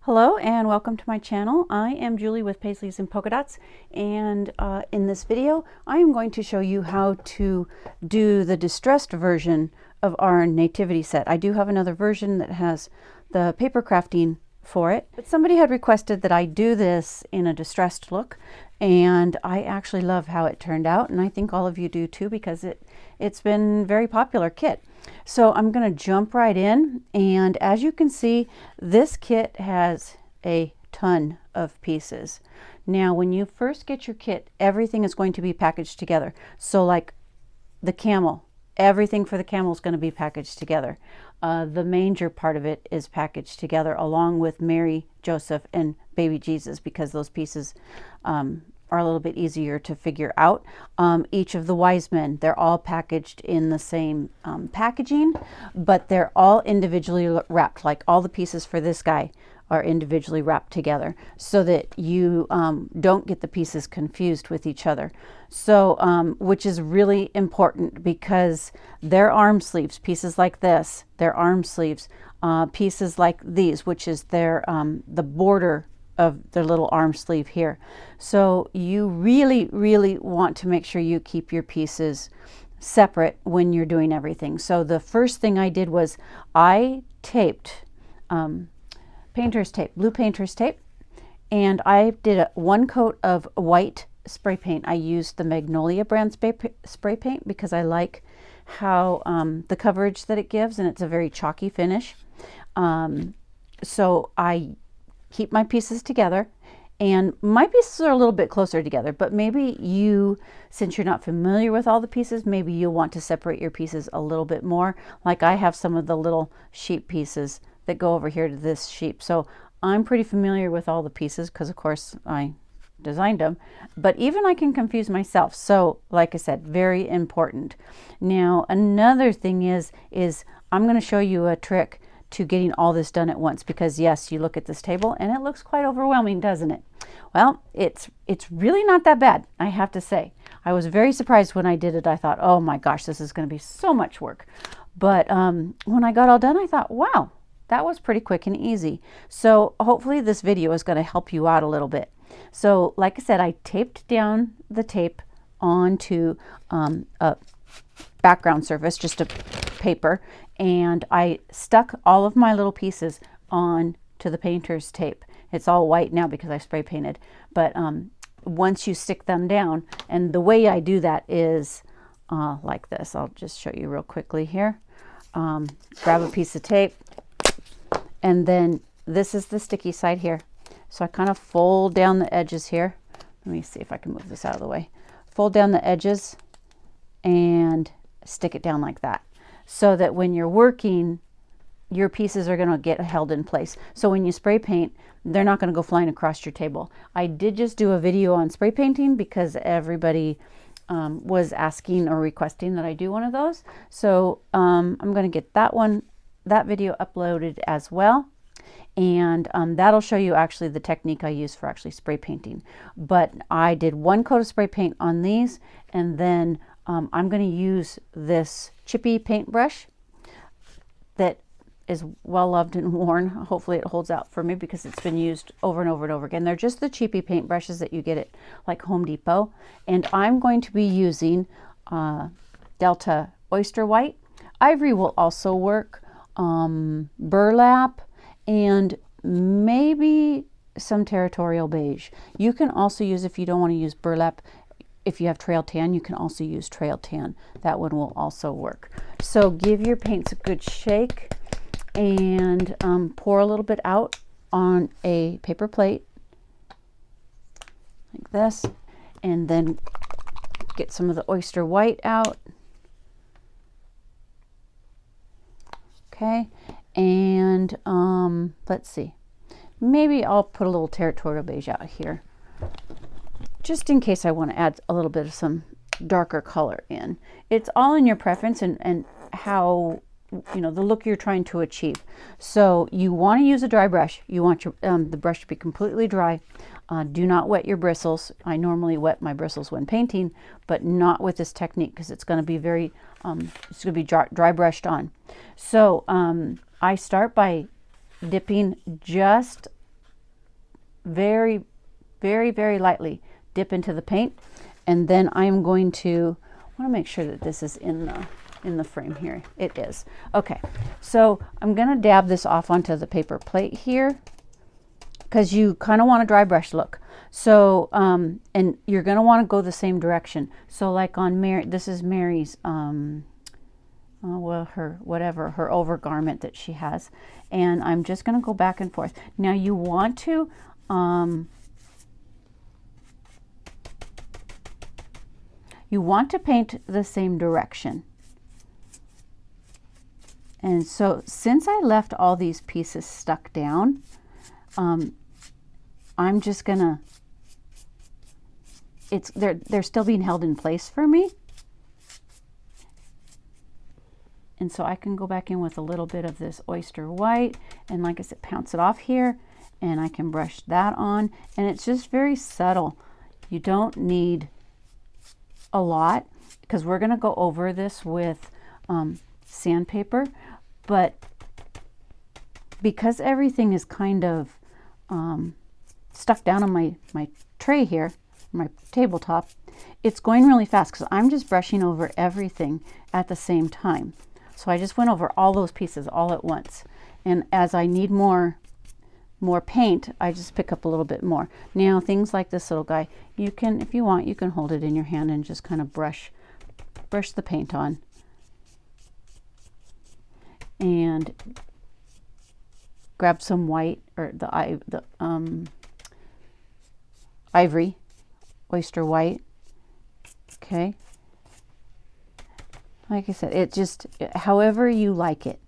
Hello and welcome to my channel. I am Julie with Paisleys and Polka Dots, and in this video I am going to show you how to do the distressed version of our nativity set. I do have another version that has the paper crafting for it, but somebody had requested that I do this in a distressed look, and I actually love how it turned out, and I think all of you do too, because it's been a very popular kit. So I'm going to jump right in, and as you can see, this kit has a ton of pieces. Now when you first get your kit, everything is going to be packaged together. So like the camel, everything for the camel is going to be packaged together. The manger part of it is packaged together along with Mary, Joseph, and baby Jesus, because those pieces are a little bit easier to figure out. Each of the wise men, they're all packaged in the same packaging, but they're all individually wrapped. Like all the pieces for this guy are individually wrapped together so that you don't get the pieces confused with each other. So, which is really important, because their arm sleeves, pieces like this, their arm sleeves, pieces like these, which is their the border of their little arm sleeve here. So you really want to make sure you keep your pieces separate when you're doing everything. So the first thing I did was I taped painter's tape, blue painter's tape, and I did one coat of white spray paint. I used the Magnolia brand spray paint because I like how the coverage that it gives, and it's a very chalky finish. So I keep my pieces together, and my pieces are a little bit closer together, but maybe you, since you're not familiar with all the pieces, maybe you'll want to separate your pieces a little bit more. Like I have some of the little sheep pieces that go over here to this sheep, so I'm pretty familiar with all the pieces because of course I designed them, but even I can confuse myself. So like I said, very important. Now another thing is I'm going to show you a trick to getting all this done at once, because yes, you look at this table and it looks quite overwhelming, doesn't it? Well, it's really not that bad, I have to say. I was very surprised when I did it. I thought, oh my gosh, this is going to be so much work. But when I got all done, I thought, wow, that was pretty quick and easy. So hopefully this video is going to help you out a little bit. So like I said, I taped down the tape onto a background surface, just a paper, and I stuck all of my little pieces on to the painter's tape. It's all white now because I spray painted, but once you stick them down, and the way I do that is like this. I'll just show you real quickly here. Grab a piece of tape, and then this is the sticky side here. So I kind of fold down the edges here. Let me see if I can move this out of the way. Fold down the edges and stick it down like that, so that when you're working, your pieces are going to get held in place. So when you spray paint, they're not going to go flying across your table. I did just do a video on spray painting because everybody was asking or requesting that I do one of those. So I'm going to get that video uploaded as well. And that'll show you actually the technique I use for actually spray painting. But I did one coat of spray paint on these, and then I'm going to use this chippy paintbrush that is well loved and worn. Hopefully it holds out for me because it's been used over and over and over again. They're just the cheapy paintbrushes that you get at like Home Depot. And I'm going to be using Delta Oyster White. Ivory will also work. Burlap, and maybe some Territorial Beige. You can also use, if you don't want to use burlap, if you have trail tan, you can also use trail tan. That one will also work. So give your paints a good shake, and pour a little bit out on a paper plate like this, and then get some of the oyster white out. Okay, and let's see, maybe I'll put a little Territorial Beige out here just in case I want to add a little bit of some darker color in. It's all in your preference and how, you know, the look you're trying to achieve. So you want to use a dry brush. You want your the brush to be completely dry. Do not wet your bristles. I normally wet my bristles when painting, but not with this technique because it's going to be very it's going to be dry brushed on. So I start by dipping just very, very, very lightly dip into the paint. And then I'm going to, I want to make sure that this is in the frame here. It is. Okay, so I'm going to dab this off onto the paper plate here, because you kind of want a dry brush look. So, and you're going to want to go the same direction. So like on Mary, this is Mary's, well, her overgarment that she has. And I'm just going to go back and forth. Now you want to, paint the same direction. And so since I left all these pieces stuck down, I'm just gonna, they're still being held in place for me. And so I can go back in with a little bit of this oyster white, and like I said, pounce it off here, and I can brush that on, and it's just very subtle. You don't need a lot, because we're gonna go over this with sandpaper, but because everything is kind of stuck down on my tray here, my tabletop, it's going really fast because I'm just brushing over everything at the same time. So I just went over all those pieces all at once. And as I need more paint, I just pick up a little bit more. Now things like this little guy, you can, if you want, you can hold it in your hand and just kind of brush the paint on. And grab some white, or the ivory, oyster white. Okay. Like I said, it just, however you like it.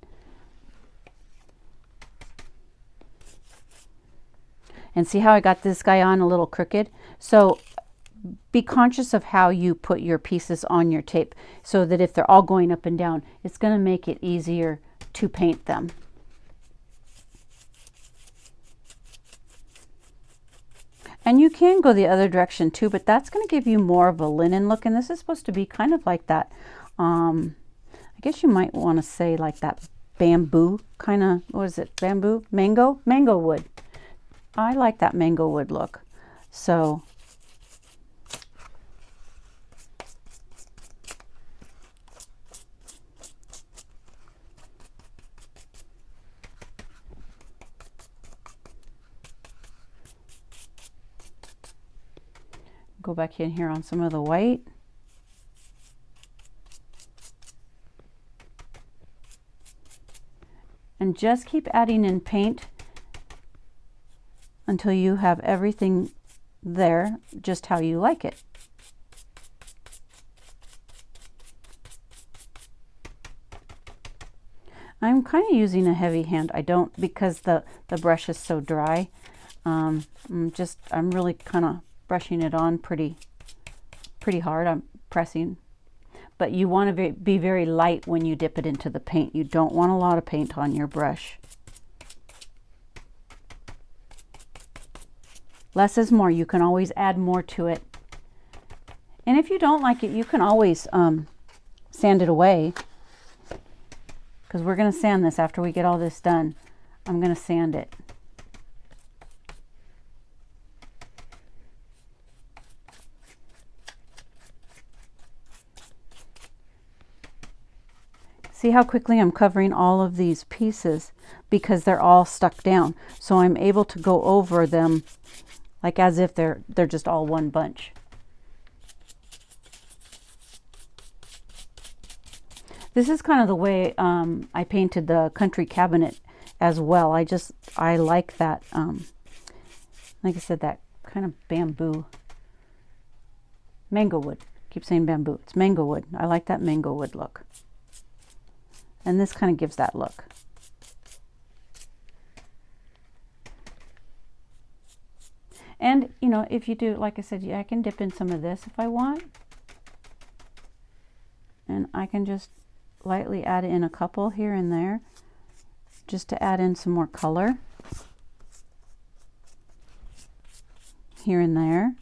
And see how I got this guy on a little crooked? So be conscious of how you put your pieces on your tape, so that if they're all going up and down, it's going to make it easier to paint them. And you can go the other direction too, but that's going to give you more of a linen look. And this is supposed to be kind of like that, I guess you might want to say like that bamboo kind of, what is it, bamboo? Mango wood. I like that mango wood look. So go back in here on some of the white. And just keep adding in paint until you have everything there just how you like it. I'm kind of using a heavy hand. I don't, because the brush is so dry. I'm really kind of brushing it on pretty hard. I'm pressing. But you want to be very light when you dip it into the paint. You don't want a lot of paint on your brush. Less is more. You can always add more to it. And if you don't like it, you can always sand it away. Because we're going to sand this after we get all this done. I'm going to sand it. See how quickly I'm covering all of these pieces because they're all stuck down. So I'm able to go over them like as if they're just all one bunch. This is kind of the way I painted the country cabinet as well. I like that, like I said, that kind of bamboo, mango wood. I keep saying bamboo. It's mango wood. I like that mango wood look. And this kind of gives that look. And, you know, if you do, like I said, I can dip in some of this if I want. And I can just lightly add in a couple here and there, just to add in some more color. Here and there.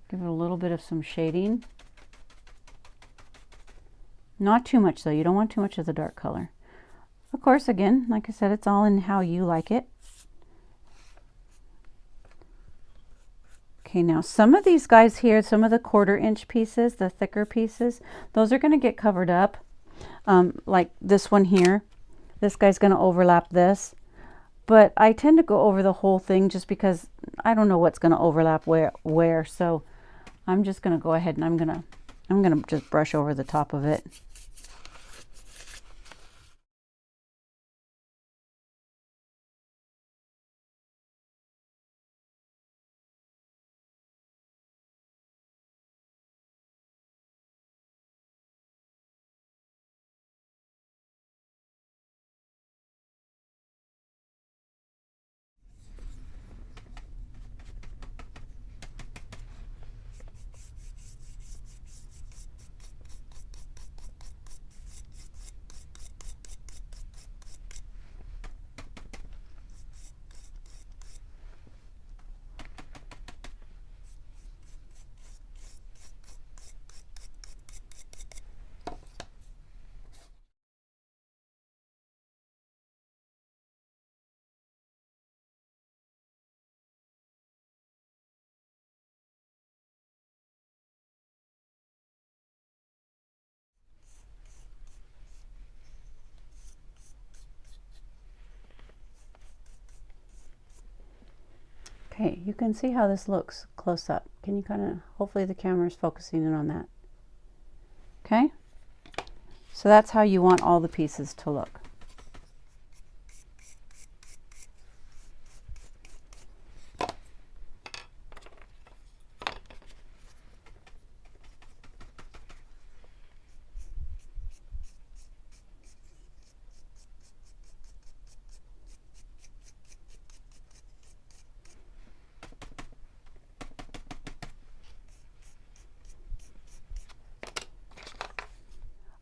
Give it a little bit of some shading. Not too much though, you don't want too much of the dark color. Of course, again, like I said, it's all in how you like it. Okay, now some of these guys here, some of the 1/4-inch pieces, the thicker pieces, those are going to get covered up. Like this one here, this guy's going to overlap this. But I tend to go over the whole thing just because I don't know what's going to overlap where. So I'm just going to go ahead and I'm going to just brush over the top of it. Okay, you can see how this looks close up. Can you kind of, hopefully the camera is focusing in on that. Okay, so that's how you want all the pieces to look.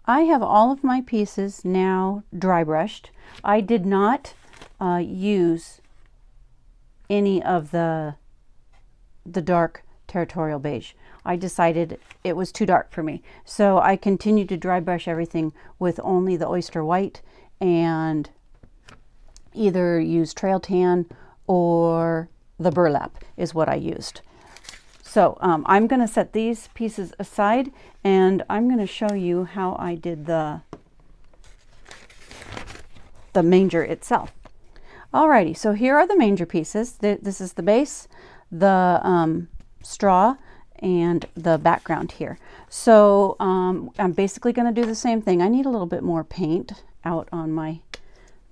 I have all of my pieces now dry brushed. I did not use any of the dark territorial beige. I decided it was too dark for me. So I continued to dry brush everything with only the oyster white and either use trail tan or the burlap is what I used. So I'm going to set these pieces aside and I'm going to show you how I did the manger itself. Alrighty, so here are the manger pieces. This is the base, the straw, and the background here. So I'm basically going to do the same thing. I need a little bit more paint out on my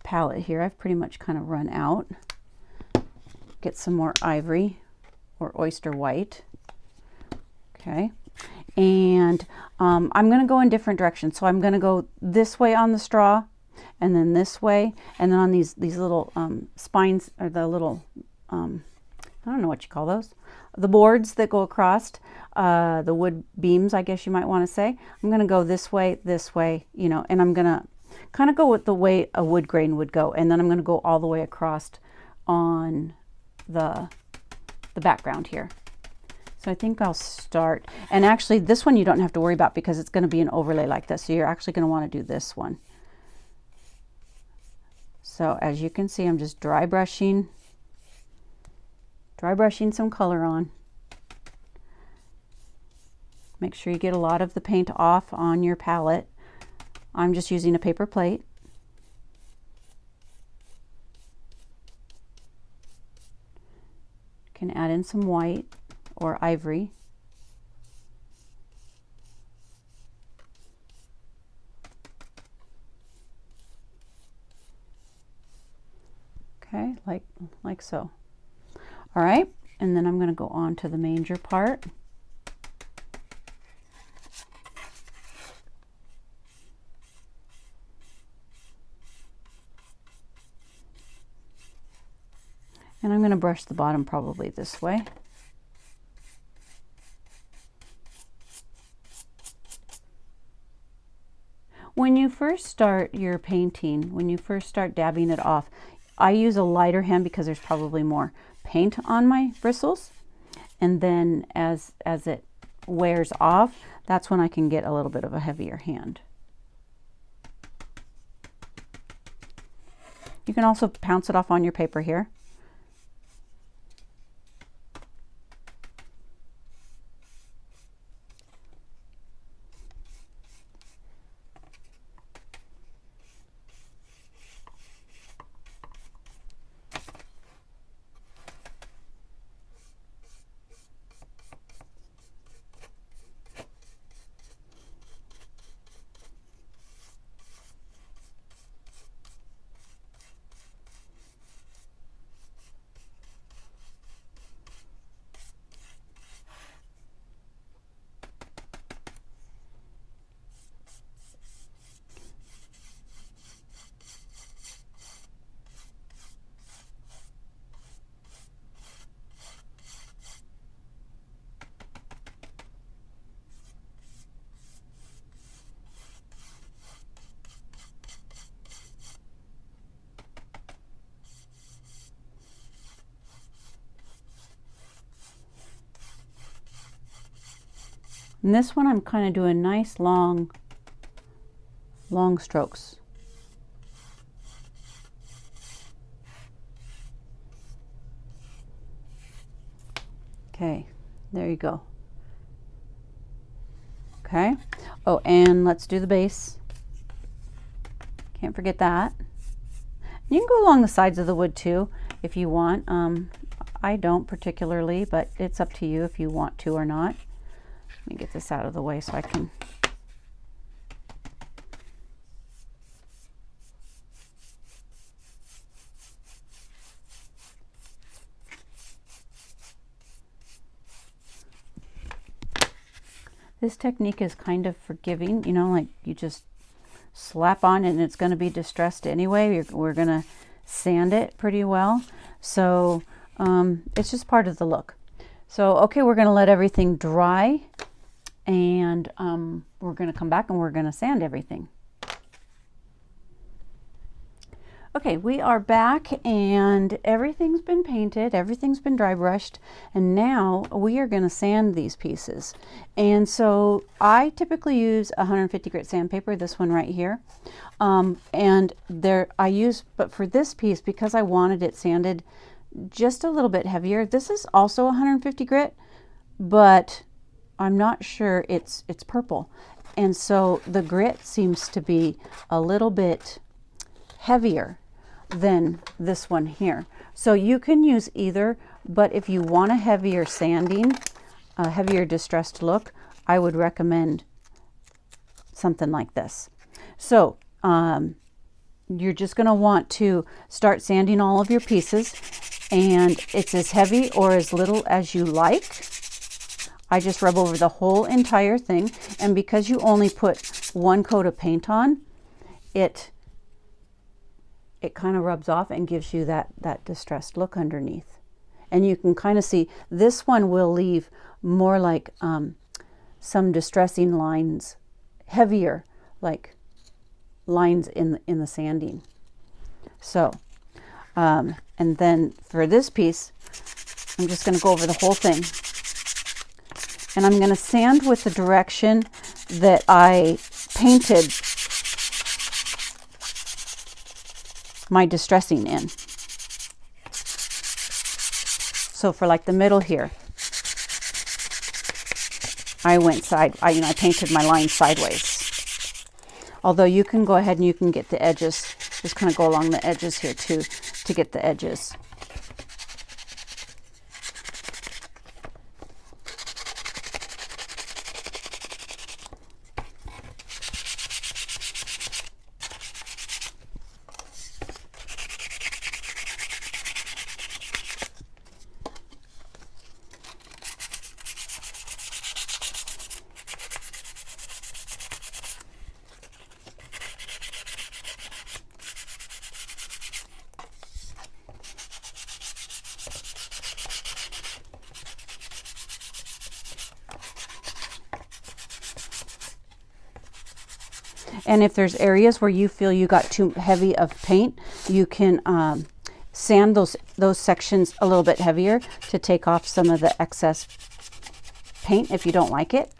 palette here. I've pretty much kind of run out. Get some more ivory or oyster white. Okay, and I'm going to go in different directions. So I'm going to go this way on the straw, and then this way, and then on these little spines, or the little, I don't know what you call those, the boards that go across, the wood beams, I guess you might want to say. I'm going to go this way, you know, and I'm going to kind of go with the way a wood grain would go, and then I'm going to go all the way across on the background here. So I think I'll start, and actually this one you don't have to worry about because it's going to be an overlay like this. So you're actually going to want to do this one. So as you can see, I'm just dry brushing some color on. Make sure you get a lot of the paint off on your palette. I'm just using a paper plate. Can add in some white or ivory. Okay, like so. All right, and then I'm going to go on to the manger part. And I'm going to brush the bottom probably this way. When you first start your painting, when you first start dabbing it off, I use a lighter hand because there's probably more paint on my bristles. And then as it wears off, that's when I can get a little bit of a heavier hand. You can also pounce it off on your paper here. And this one I'm kind of doing nice long strokes. Okay, there you go. Okay. Oh, and let's do the base. Can't forget that. You can go along the sides of the wood too if you want. I don't particularly, but it's up to you if you want to or not. Let me get this out of the way so I can. This technique is kind of forgiving, you know, like you just slap on and it's going to be distressed anyway. We're going to sand it pretty well. So it's just part of the look. So, okay, we're going to let everything dry and we're going to come back and we're going to sand everything. Okay, we are back and everything's been painted, everything's been dry brushed, and now we are going to sand these pieces. And so I typically use 150 grit sandpaper, this one right here. And but for this piece, because I wanted it sanded just a little bit heavier, this is also 150 grit, but I'm not sure it's purple. And so the grit seems to be a little bit heavier than this one here. So you can use either, but if you want a heavier sanding, a heavier distressed look, I would recommend something like this. So you're just going to want to start sanding all of your pieces, and it's as heavy or as little as you like. I just rub over the whole entire thing, and because you only put one coat of paint on, it kind of rubs off and gives you that distressed look underneath. And you can kind of see this one will leave more like some distressing lines, heavier like lines in the sanding. So and then for this piece, I'm just going to go over the whole thing, and I'm going to sand with the direction that I painted my distressing in. So for like the middle here, I painted my line sideways. Although you can go ahead and you can get the edges, just kind of go along the edges here too, to get the edges. And if there's areas where you feel you got too heavy of paint, you can sand those sections a little bit heavier to take off some of the excess paint if you don't like it.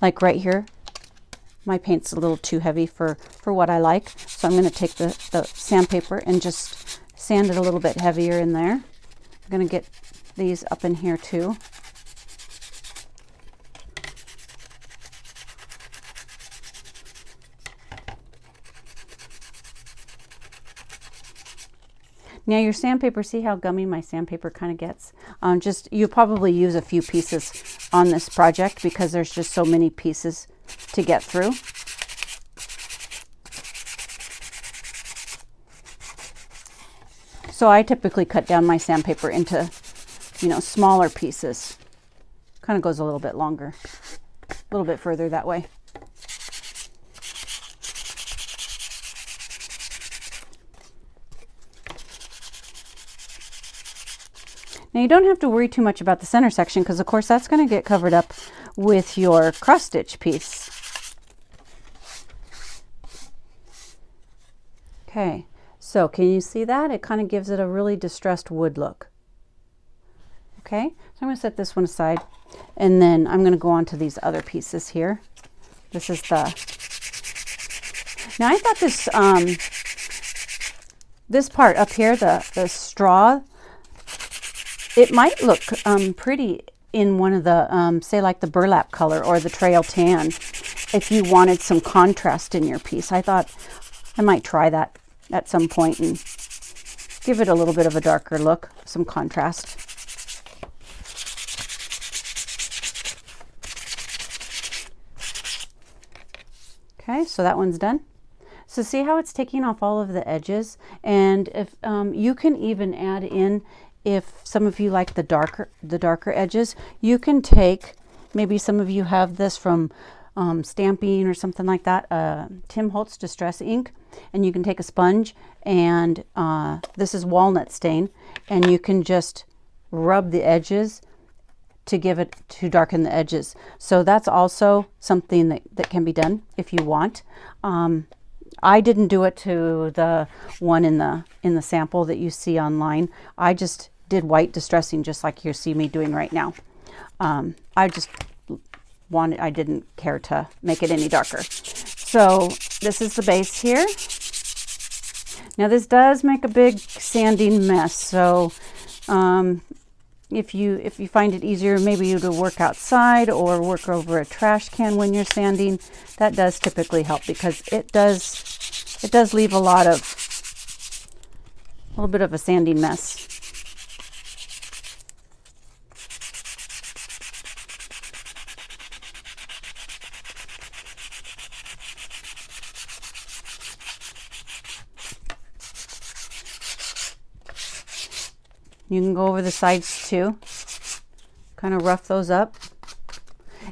Like right here, my paint's a little too heavy for what I like. So I'm going to take the sandpaper and just sand it a little bit heavier in there. I'm going to get these up in here too. Now your sandpaper, see how gummy my sandpaper kind of gets? You probably use a few pieces on this project because there's just so many pieces to get through. So I typically cut down my sandpaper into, smaller pieces. Kind of goes a little bit longer, a little bit further that way. Now you don't have to worry too much about the center section because of course that's going to get covered up with your cross stitch piece. Okay, so can you see that? It kind of gives it a really distressed wood look. Okay, so I'm going to set this one aside, and then I'm going to go on to these other pieces here. This is the, now I thought this part up here, the straw, it might look pretty in one of the, say like the burlap color or the trail tan, if you wanted some contrast in your piece. I thought I might try that at some point and give it a little bit of a darker look, some contrast. Okay, so that one's done. So see how it's taking off all of the edges? And if you can even add in, if some of you like the darker edges, you can take, maybe some of you have this from stamping or something like that, Tim Holtz Distress ink, and you can take a sponge, and this is walnut stain, and you can just rub the edges to darken the edges. So that's also something that can be done if you want. I didn't do it to the one in the sample that you see online. I just did white distressing, just like you see me doing right now. I didn't care to make it any darker. So this is the base here. Now this does make a big sanding mess. So if you find it easier maybe to work outside or work over a trash can when you're sanding, that does typically help, because it does leave a little bit of a sanding mess. You can go over the sides too, kind of rough those up.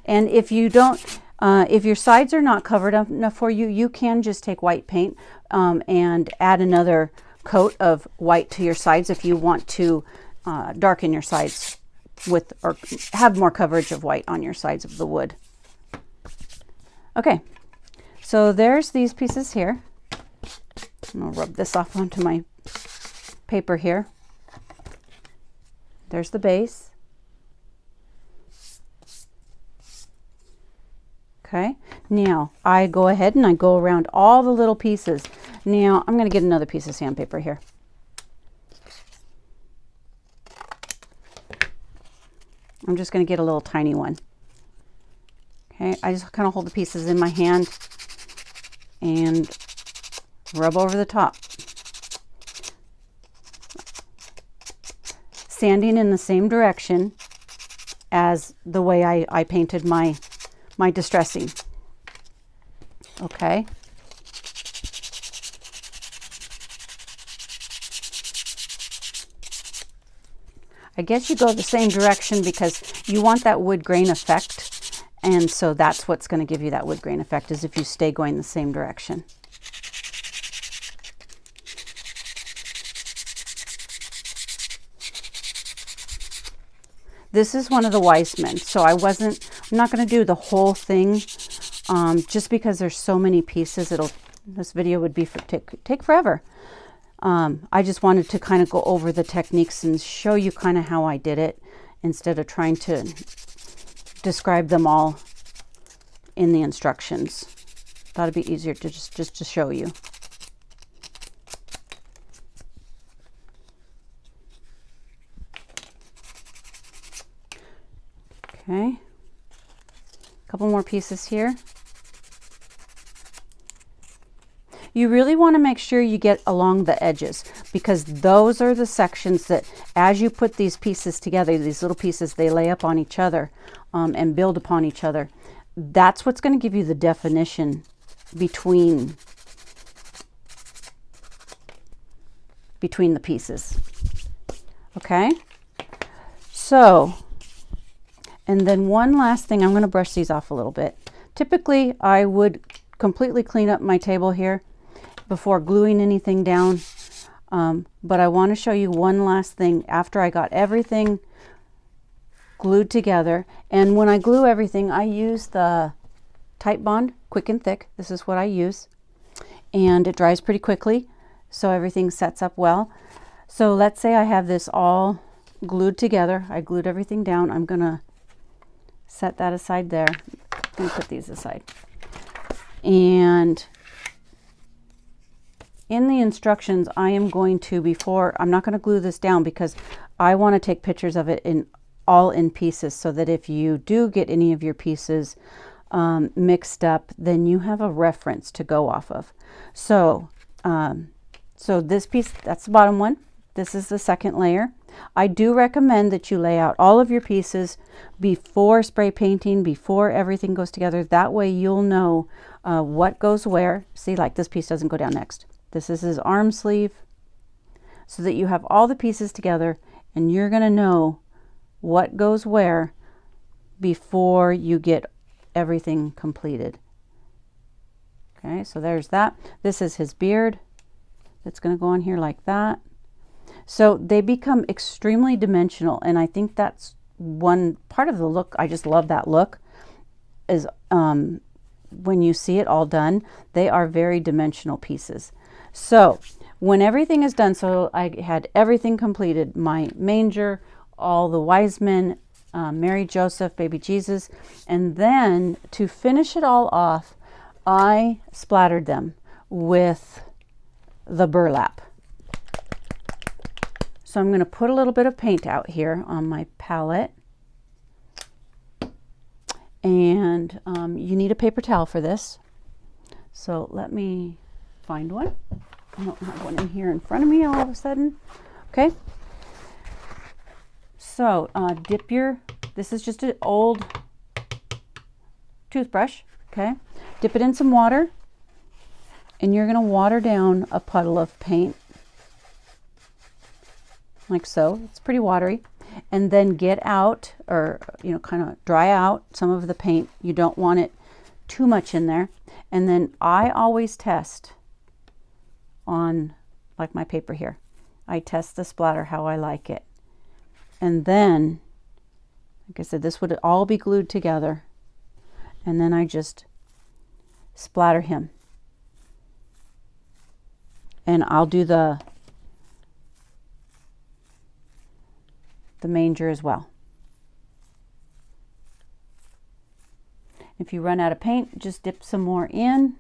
And if you don't, if your sides are not covered enough for you, you can just take white paint and add another coat of white to your sides if you want to darken your sides with, or have more coverage of white on your sides of the wood. Okay, so there's these pieces here. I'm gonna rub this off onto my paper here. There's the base. Okay, now I go ahead and I go around all the little pieces. Now I'm going to get another piece of sandpaper here. I'm just going to get a little tiny one. Okay, I just kind of hold the pieces in my hand and rub over the top. Sanding in the same direction as the way I painted my distressing. Okay. I guess you go the same direction because you want that wood grain effect, and so that's what's going to give you that wood grain effect, is if you stay going the same direction. This is one of the Weissmen, so I'm not going to do the whole thing, just because there's so many pieces. This video would be take forever. I just wanted to kind of go over the techniques and show you kind of how I did it, instead of trying to describe them all in the instructions. Thought it'd be easier to just to show you. Okay, a couple more pieces here. You really want to make sure you get along the edges, because those are the sections that, as you put these pieces together, these little pieces, they lay up on each other and build upon each other. That's what's going to give you the definition between the pieces. Okay, so, and then one last thing, I'm going to brush these off a little bit. Typically, I would completely clean up my table here before gluing anything down. But I want to show you one last thing after I got everything glued together. And when I glue everything, I use the Type Bond Quick and Thick. This is what I use. And it dries pretty quickly, so everything sets up well. So let's say I have this all glued together. I glued everything down. I'm going to set that aside there. I'm going to put these aside. And in the instructions, I am going to, I'm not going to glue this down because I want to take pictures of it all in pieces, so that if you do get any of your pieces mixed up, then you have a reference to go off of. So, so this piece, that's the bottom one. This is the second layer. I do recommend that you lay out all of your pieces before spray painting, before everything goes together. That way you'll know what goes where. See, like this piece doesn't go down next. This is his arm sleeve, so that you have all the pieces together and you're going to know what goes where before you get everything completed. Okay, so there's that. This is his beard. That's going to go on here like that. So they become extremely dimensional, and I think that's one part of the look. I just love that look, is when you see it all done, they are very dimensional pieces. So when everything is done, so I had everything completed, my manger, all the wise men, Mary, Joseph, baby Jesus, and then to finish it all off, I splattered them with the burlap. So I'm going to put a little bit of paint out here on my palette, and you need a paper towel for this. So let me find one. I don't have one in here in front of me all of a sudden. Okay. So dip this is just an old toothbrush, okay? Dip it in some water, and you're going to water down a puddle of paint, like so. It's pretty watery. And then get out, or, kind of dry out some of the paint. You don't want it too much in there. And then I always test on, like my paper here. I test the splatter how I like it. And then, like I said, this would all be glued together. And then I just splatter him. And I'll do the manger as well. If you run out of paint, just dip some more in.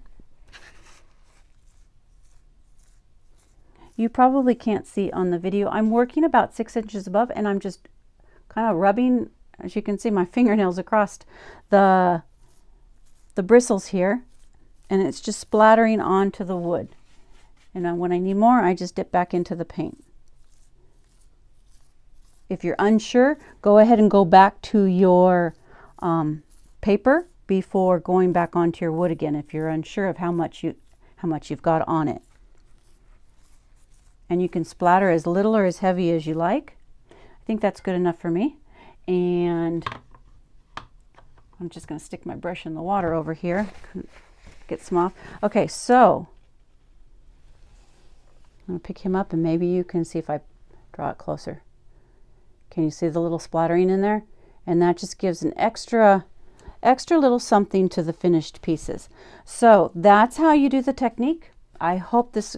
You probably can't see on the video. I'm working about 6 inches above, and I'm just kind of rubbing, as you can see, my fingernails across the bristles here, and it's just splattering onto the wood. And when I need more, I just dip back into the paint. If you're unsure, go ahead and go back to your paper before going back onto your wood again, if you're unsure of how much you've got on it. And you can splatter as little or as heavy as you like. I think that's good enough for me. And I'm just going to stick my brush in the water over here, get some off. Okay, so I'm going to pick him up, and maybe you can see if I draw it closer. Can you see the little splattering in there? And that just gives an extra little something to the finished pieces. So that's how you do the technique. I hope this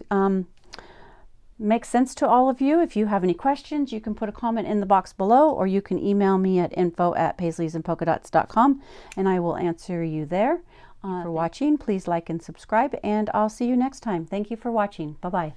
makes sense to all of you. If you have any questions, you can put a comment in the box below, or you can email me at info@paisleysandpolkadots.com, and I will answer you there. For watching, please like and subscribe, and I'll see you next time. Thank you for watching. Bye-bye.